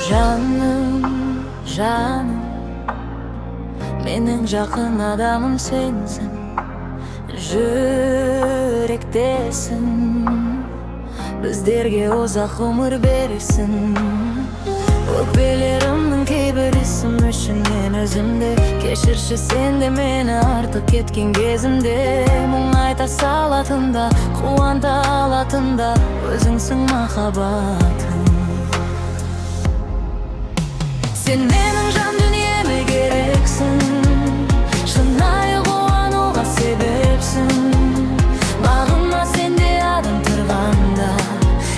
Жаным, жаным, менің жақын адамым сенсің, жүректесің, біздерге ұзақ өмір бересің. Өкпелерімнің кейбір ісім үшін мен өзімді кешірші, сен де мені артық кеткен кезімде. Мұң айта салатында, қуанта алатында өзіңсің махаббатым. Сен менің жан дүниеме керексің, шынайы қуануға себепсің. Бағыма сенде адам тұрғанда,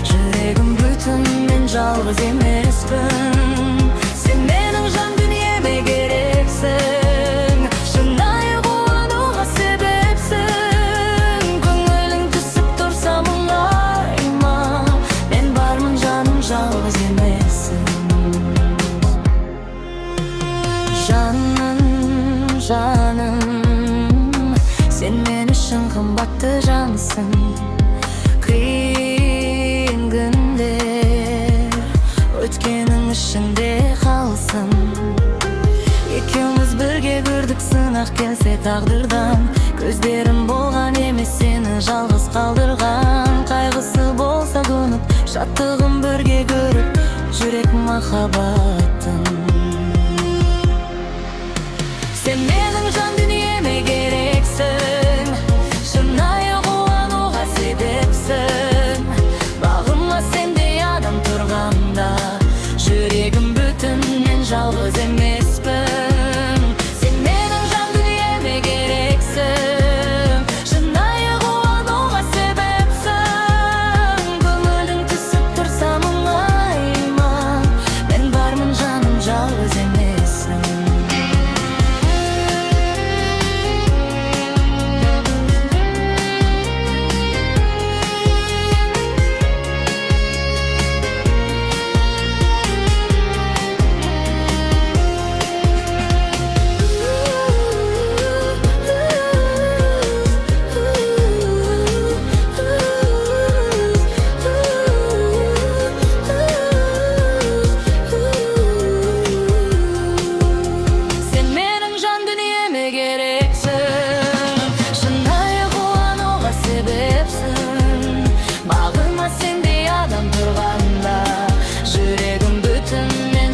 жүрегім бүтін, мен жалғыз емеспін. Сен менің жан дүниеме керексің, шынайы қуануға себепсің. Көңілің түсіп тұрса мұңайма, мен бармын жаным, жалғыз емессің. Жаным, жаным, сен мен үшін қымбатты жансың. Қиын күндер өткенің ішінде қалсын. Екеуміз бірге көрдік сынақ келсе тағдырдан. Көздерім болған емес сені жалғыз қалдырған. Қайғысы болса көніп, шаттығын бірге көріп, жүрек махаббатын. Сен менің жан дүниеме керексің, шынайы қуануға себепсің. Бағыма сендей адам тұрғанда, жүрегім бүтін, мен жалғыз емеспін. Сен менің жан дүниеме керексің, шынайы қуануға себепсің. Көңілің түсіп тұрса мұңайма, мен бармын жаным, жалғыз емессің.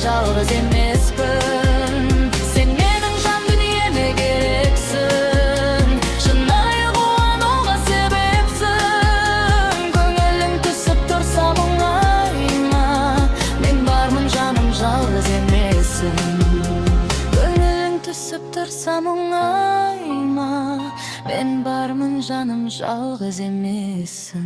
Жалғыз емеспін. Сен менің жан дүниеме керексің, шынайы қуануға себепсің. Көңілің түсіп тұрса мұңайма, мен бармын жаным, жалғыз емессің. Көңілің түсіп тұрса мұңайма, мен бармын жаным, жалғыз емессің.